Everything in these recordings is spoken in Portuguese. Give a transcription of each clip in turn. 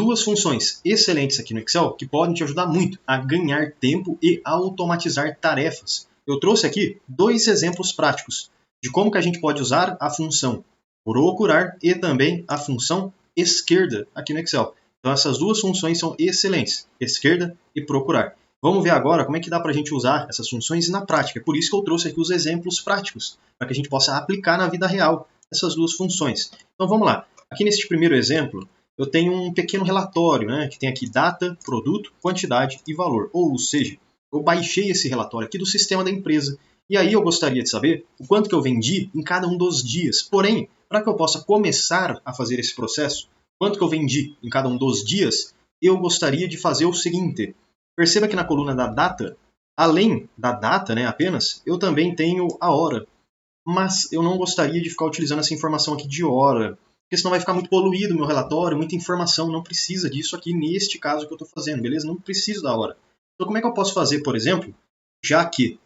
duas funções excelentes aqui no Excel que podem te ajudar muito a ganhar tempo e automatizar tarefas. Eu trouxe aqui dois exemplos práticos de como que a gente pode usar a função procurar e também a função esquerda aqui no Excel. Então essas duas funções são excelentes, esquerda e procurar. Vamos ver agora como é que dá para a gente usar essas funções na prática. Por isso que eu trouxe aqui os exemplos práticos, para que a gente possa aplicar na vida real essas duas funções. Então vamos lá. Aqui neste primeiro exemplo, eu tenho um pequeno relatório, né, que tem aqui data, produto, quantidade e valor. Ou seja, eu baixei esse relatório aqui do sistema da empresa. E aí eu gostaria de saber o quanto que eu vendi em cada um dos dias. Porém, para que eu possa começar a fazer esse processo, quanto que eu vendi em cada um dos dias, eu gostaria de fazer o seguinte. Perceba que na coluna da data, além da data, né, apenas, eu também tenho a hora. Mas eu não gostaria de ficar utilizando essa informação aqui de hora, porque senão vai ficar muito poluído o meu relatório, muita informação, não precisa disso aqui neste caso que eu estou fazendo, beleza? Não preciso da hora. Então como é que eu posso fazer, por exemplo, já que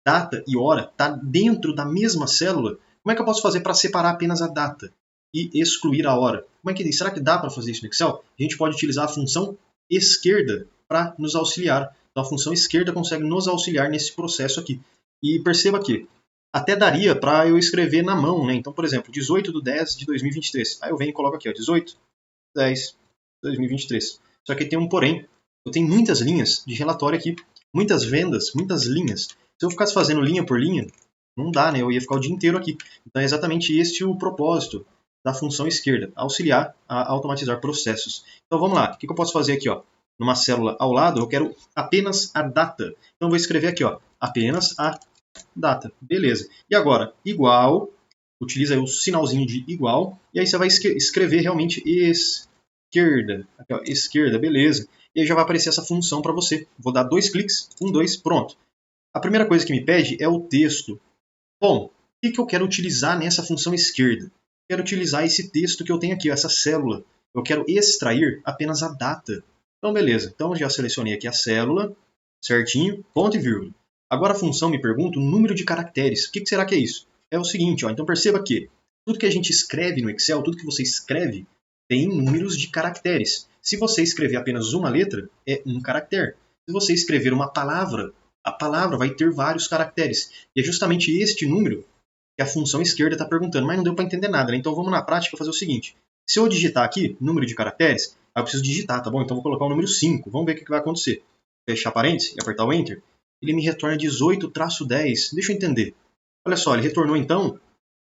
data e hora está dentro da mesma célula, como é que eu posso fazer para separar apenas a data e excluir a hora? Como é que, será que dá para fazer isso no Excel? A gente pode utilizar a função esquerda para nos auxiliar. Então a função esquerda consegue nos auxiliar nesse processo aqui. E perceba que até daria para eu escrever na mão, né? Então, por exemplo, 18/10/2023. Aí eu venho e coloco aqui, ó, 18/10/2023. Só que tem um porém. Eu tenho muitas linhas de relatório aqui, muitas vendas, muitas linhas. Se eu ficasse fazendo linha por linha, não dá, né? Eu ia ficar o dia inteiro aqui. Então é exatamente este o propósito da função esquerda, auxiliar a automatizar processos. Então vamos lá, o que eu posso fazer aqui, ó? Numa célula ao lado, eu quero apenas a data. Então eu vou escrever aqui, ó, apenas a data. Beleza. E agora, igual, utiliza aí o sinalzinho de igual, e aí você vai escrever realmente esquerda. Aqui, ó, esquerda, beleza. E aí já vai aparecer essa função para você. Vou dar 2 cliques, 1, 2, pronto. A primeira coisa que me pede é o texto. Bom, o que eu quero utilizar nessa função esquerda? Quero utilizar esse texto que eu tenho aqui, essa célula. Eu quero extrair apenas a data. Então, beleza. Então, já selecionei aqui a célula, certinho, ponto e vírgula. Agora a função me pergunta o número de caracteres. O que será que é isso? É o seguinte, ó, então perceba que tudo que a gente escreve no Excel, tudo que você escreve, tem números de caracteres. Se você escrever apenas uma letra, é um caractere. Se você escrever uma palavra, a palavra vai ter vários caracteres. E é justamente este número que a função esquerda está perguntando, mas não deu para entender nada, né? Então vamos na prática fazer o seguinte. Se eu digitar aqui, número de caracteres, eu preciso digitar, tá bom? Então vou colocar o número 5. Vamos ver o que vai acontecer. Fechar parênteses e apertar o Enter. Ele me retorna 18/10. Deixa eu entender. Olha só, ele retornou então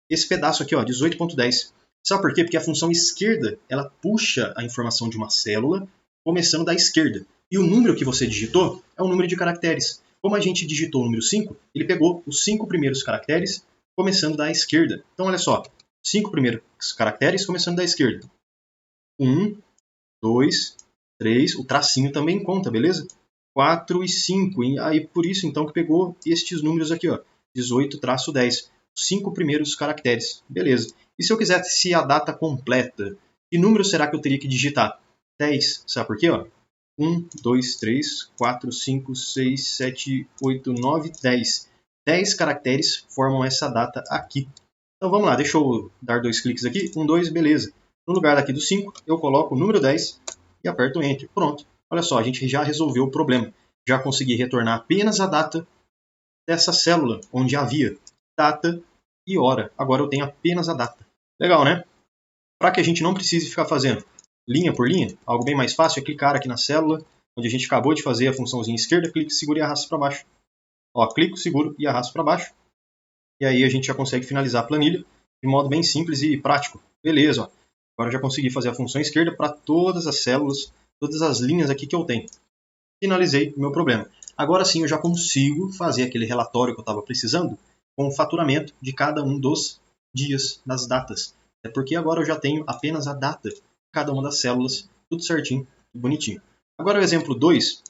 esse pedaço aqui, ó, 18.10. Sabe por quê? Porque a função esquerda, ela puxa a informação de uma célula, começando da esquerda. E o número que você digitou é o número de caracteres. Como a gente digitou o número 5, ele pegou os 5 primeiros caracteres, começando da esquerda. Então, olha só, 5 primeiros caracteres, começando da esquerda. 1, 2, 3, o tracinho também conta, beleza? 4 e 5, e aí por isso então que pegou estes números aqui, ó, 18/10, os 5 primeiros caracteres, beleza. E se eu quisesse a data completa, que número será que eu teria que digitar? 10, sabe por quê? Ó? 1, 2, 3, 4, 5, 6, 7, 8, 9, 10. 10 caracteres formam essa data aqui. Então vamos lá, deixa eu dar 2 cliques aqui, 1, 2, beleza. No lugar daqui do 5, eu coloco o número 10 e aperto Enter. Pronto. Olha só, a gente já resolveu o problema. Já consegui retornar apenas a data dessa célula, onde havia data e hora. Agora eu tenho apenas a data. Legal, né? Para que a gente não precise ficar fazendo linha por linha, algo bem mais fácil é clicar aqui na célula, onde a gente acabou de fazer a funçãozinha esquerda, clique, seguro e arrasto para baixo. Ó, clico, seguro e arrasto para baixo. E aí a gente já consegue finalizar a planilha de modo bem simples e prático. Beleza, ó. Agora eu já consegui fazer a função esquerda para todas as células, todas as linhas aqui que eu tenho. Finalizei o meu problema. Agora sim eu já consigo fazer aquele relatório que eu estava precisando com o faturamento de cada um dos dias, das datas. É porque agora eu já tenho apenas a data de cada uma das células, tudo certinho, tudo bonitinho. Agora o exemplo 2,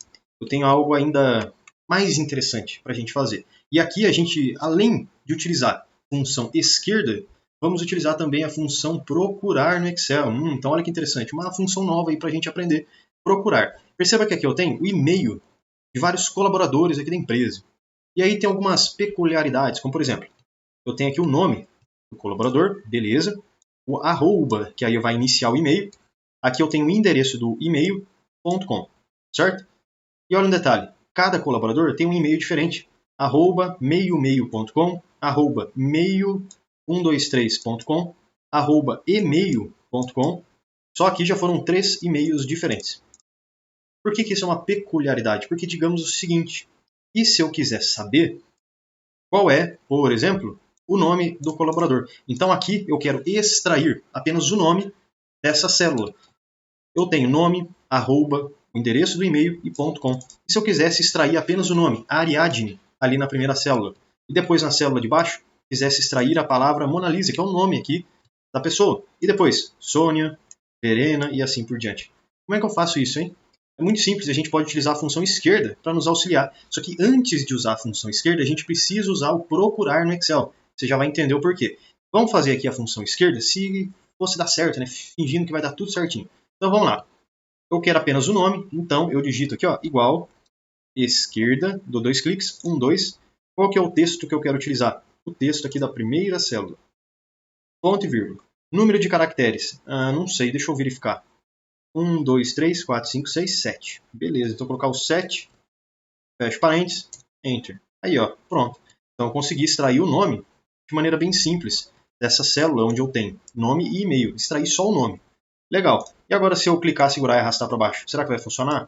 eu tenho algo ainda mais interessante para a gente fazer. E aqui a gente, além de utilizar a função esquerda, vamos utilizar também a função procurar no Excel. Então olha que interessante, uma função nova aí para a gente aprender. Procurar. Perceba que aqui eu tenho o e-mail de vários colaboradores aqui da empresa. E aí tem algumas peculiaridades, como por exemplo, eu tenho aqui o nome do colaborador, beleza, o arroba, que aí vai iniciar o e-mail, Aqui eu tenho o endereço do e-mail.com, certo? E olha um detalhe, cada colaborador tem um e-mail diferente, @meiomeio.com, @meio123.com, @email.com. Só aqui já foram 3 e-mails diferentes. Por que isso é uma peculiaridade? Porque digamos o seguinte, e se eu quiser saber qual é, por exemplo, o nome do colaborador? Então aqui eu quero extrair apenas o nome dessa célula. Eu tenho nome, o endereço do e-mail e .com. E se eu quisesse extrair apenas o nome, Ariadne, ali na primeira célula, e depois na célula de baixo, quisesse extrair a palavra Mona Lisa, que é o nome aqui da pessoa, e depois Sônia, Verena e assim por diante. Como é que eu faço isso, hein? É muito simples, a gente pode utilizar a função esquerda para nos auxiliar. Só que antes de usar a função esquerda, a gente precisa usar o procurar no Excel. Você já vai entender o porquê. Vamos fazer aqui a função esquerda se fosse dar certo, né? Fingindo que vai dar tudo certinho. Então vamos lá. Eu quero apenas o nome, então eu digito aqui, ó, igual, esquerda, dou 2 cliques, 1, 2. Qual que é o texto que eu quero utilizar? O texto aqui da primeira célula. Ponto e vírgula. Número de caracteres? Não sei, deixa eu verificar. 1, 2, 3, 4, 5, 6, 7. Beleza, então eu vou colocar o 7, fecho parênteses, Enter. Aí, ó, pronto. Então eu consegui extrair o nome de maneira bem simples dessa célula onde eu tenho nome e e-mail. Extrair só o nome. Legal. E agora se eu clicar, segurar e arrastar para baixo, será que vai funcionar?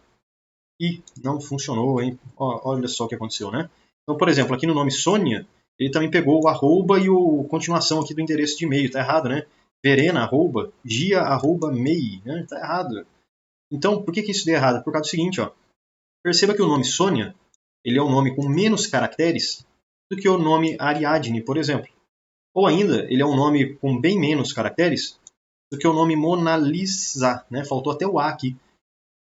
Ih, não funcionou, hein? Olha só o que aconteceu, né? Então, por exemplo, aqui no nome Sônia, ele também pegou o arroba e a continuação aqui do endereço de e-mail. Tá errado, né? Verena, arroba, Gia, arroba, mei, né? Tá errado. Então, por que isso deu errado? Por causa do seguinte, ó. Perceba que o nome Sônia, ele é um nome com menos caracteres do que o nome Ariadne, por exemplo. Ou ainda, ele é um nome com bem menos caracteres do que o nome Mona Lisa, né? Faltou até o A aqui.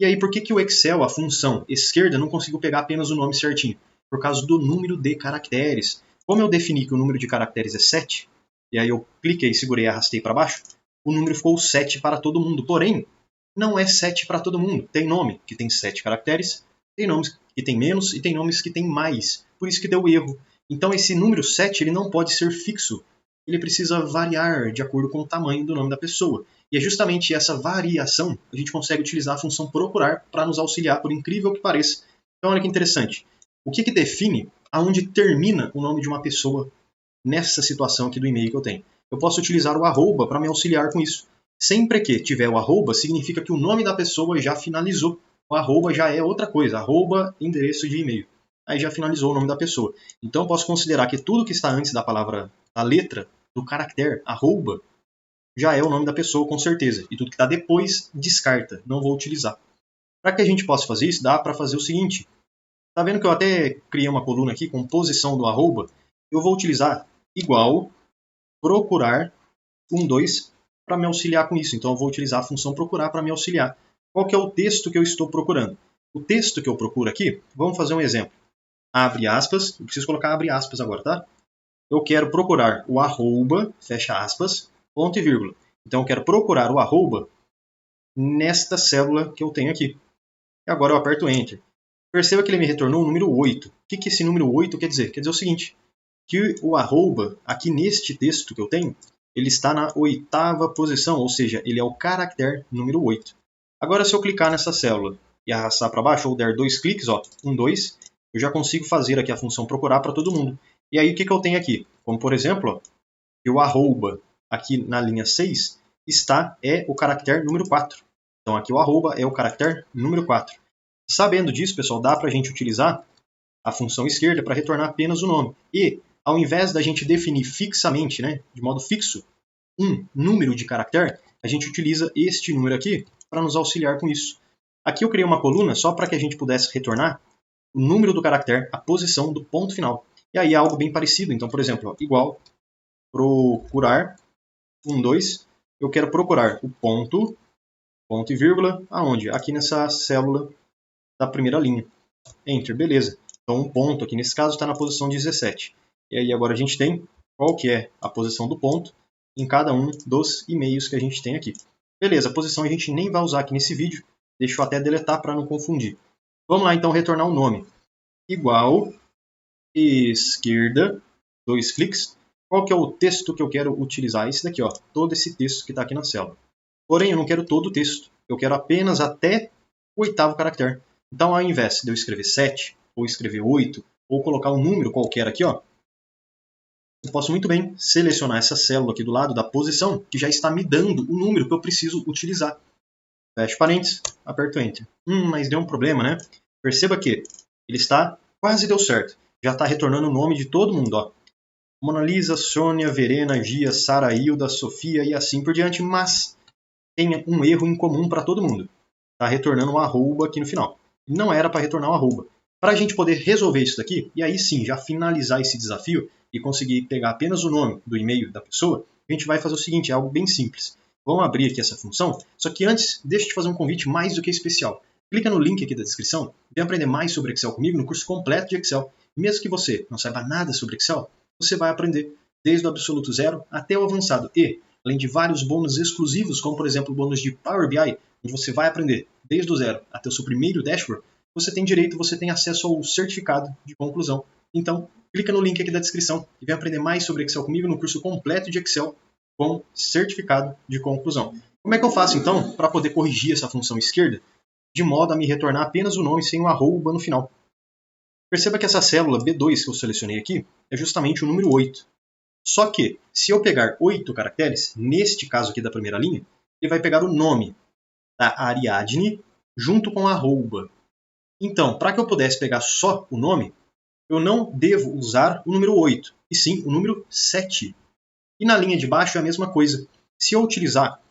E aí, por que o Excel, a função esquerda, não conseguiu pegar apenas o nome certinho? Por causa do número de caracteres. Como eu defini que o número de caracteres é 7, e aí eu cliquei, segurei e arrastei para baixo, o número ficou 7 para todo mundo. Porém, não é 7 para todo mundo. Tem nome que tem 7 caracteres, tem nomes que tem menos e tem nomes que tem mais. Por isso que deu erro. Então esse número 7 ele não pode ser fixo. Ele precisa variar de acordo com o tamanho do nome da pessoa. E é justamente essa variação que a gente consegue utilizar a função procurar para nos auxiliar, por incrível que pareça. Então olha que interessante. O que define aonde termina o nome de uma pessoa nessa situação aqui do e-mail que eu tenho? Eu posso utilizar o arroba para me auxiliar com isso. Sempre que tiver o arroba, significa que o nome da pessoa já finalizou. O arroba já é outra coisa, arroba endereço de e-mail. Aí já finalizou o nome da pessoa. Então eu posso considerar que tudo que está antes da palavra, da letra, do caractere, arroba, já é o nome da pessoa com certeza. E tudo que está depois, descarta, não vou utilizar. Para que a gente possa fazer isso, dá para fazer o seguinte. Tá vendo que eu até criei uma coluna aqui com posição do arroba? Eu vou utilizar igual procurar 2 para me auxiliar com isso. Então eu vou utilizar a função procurar para me auxiliar. Qual que é o texto que eu estou procurando? O texto que eu procuro aqui, vamos fazer um exemplo. Abre aspas, eu preciso colocar abre aspas agora, tá? Eu quero procurar o arroba, fecha aspas, ponto e vírgula. Então eu quero procurar o arroba nesta célula que eu tenho aqui. E agora eu aperto Enter. Perceba que ele me retornou o número 8. O que esse número 8 quer dizer? Quer dizer o seguinte, que o arroba, aqui neste texto que eu tenho, ele está na 8ª posição, ou seja, ele é o caractere número 8. Agora, se eu clicar nessa célula e arrastar para baixo, ou der 2 cliques, ó, 1, 2, eu já consigo fazer aqui a função procurar para todo mundo. E aí, o que eu tenho aqui? Como, por exemplo, ó, que o arroba, aqui na linha 6, é o caractere número 4. Então, aqui o arroba é o caractere número 4. Sabendo disso, pessoal, dá para a gente utilizar a função esquerda para retornar apenas o nome. E, ao invés da gente definir fixamente, né, de modo fixo, um número de caractere, a gente utiliza este número aqui para nos auxiliar com isso. Aqui eu criei uma coluna só para que a gente pudesse retornar o número do caractere, a posição do ponto final. E aí é algo bem parecido. Então, por exemplo, ó, igual procurar 2, eu quero procurar o ponto e vírgula, aonde? Aqui nessa célula da primeira linha. Enter, beleza. Então, um ponto aqui nesse caso está na posição 17. E aí agora a gente tem qual que é a posição do ponto em cada um dos e-mails que a gente tem aqui. Beleza, a posição a gente nem vai usar aqui nesse vídeo. Deixa eu até deletar para não confundir. Vamos lá então retornar o nome. Igual esquerda, 2 cliques. Qual que é o texto que eu quero utilizar? Esse daqui, ó, todo esse texto que está aqui na célula. Porém, eu não quero todo o texto. eu quero apenas até o 8º caractere. Então, ao invés de eu escrever 7, ou escrever 8, ou colocar um número qualquer aqui, ó, eu posso muito bem selecionar essa célula aqui do lado da posição, que já está me dando o número que eu preciso utilizar. Fecho parênteses, aperto Enter. Mas deu um problema, né? Perceba que ele quase deu certo. Já está retornando o nome de todo mundo, ó. Mona Lisa, Sônia, Verena, Gia, Sara, Hilda, Sofia e assim por diante, mas tem um erro em comum para todo mundo. Está retornando um arroba aqui no final. Não era para retornar um arroba. Para a gente poder resolver isso daqui, e aí sim, já finalizar esse desafio e conseguir pegar apenas o nome do e-mail da pessoa, a gente vai fazer o seguinte, é algo bem simples. Vamos abrir aqui essa função, só que antes, deixa eu te fazer um convite mais do que especial. Clica no link aqui da descrição, vem aprender mais sobre Excel comigo no curso completo de Excel. Mesmo que você não saiba nada sobre Excel, você vai aprender desde o absoluto zero até o avançado. E, além de vários bônus exclusivos, como por exemplo o bônus de Power BI, onde você vai aprender desde o zero até o seu primeiro dashboard, você tem acesso ao certificado de conclusão. Então, clica no link aqui da descrição e vem aprender mais sobre Excel comigo no curso completo de Excel com certificado de conclusão. Como é que eu faço então para poder corrigir essa função esquerda de modo a me retornar apenas o nome sem o arroba no final? Perceba que essa célula B2 que eu selecionei aqui é justamente o número 8. Só que, se eu pegar 8 caracteres, neste caso aqui da primeira linha, ele vai pegar o nome da Ariadne junto com a arroba. Então, para que eu pudesse pegar só o nome, eu não devo usar o número 8, e sim o número 7. E na linha de baixo é a mesma coisa. Se eu utilizar,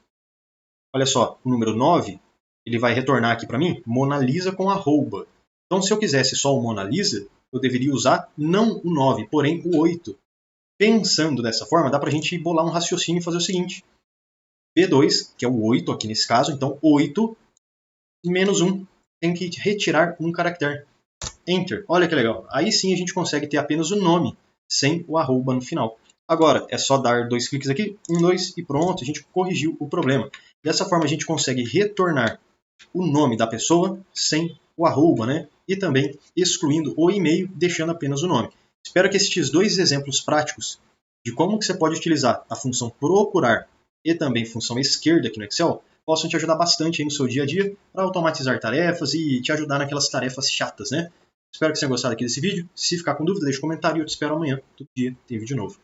olha só, o número 9, ele vai retornar aqui para mim Mona Lisa com arroba. Então, se eu quisesse só o Mona Lisa, eu deveria usar não o 9, porém o 8. Pensando dessa forma, dá para a gente bolar um raciocínio e fazer o seguinte. B2, que é o 8 aqui nesse caso, então 8 menos 1. Tem que retirar um caractere. Enter. Olha que legal. Aí sim a gente consegue ter apenas o nome, sem o arroba no final. Agora, é só dar 2 cliques aqui, 1, 2 e pronto, a gente corrigiu o problema. Dessa forma a gente consegue retornar o nome da pessoa sem o arroba, né? E também excluindo o e-mail, deixando apenas o nome. Espero que estes 2 exemplos práticos de como que você pode utilizar a função procurar e também função esquerda aqui no Excel possam te ajudar bastante aí no seu dia a dia para automatizar tarefas e te ajudar naquelas tarefas chatas, né? Espero que você tenha gostado aqui desse vídeo. Se ficar com dúvida, deixe um comentário e eu te espero amanhã. Todo dia tem vídeo novo.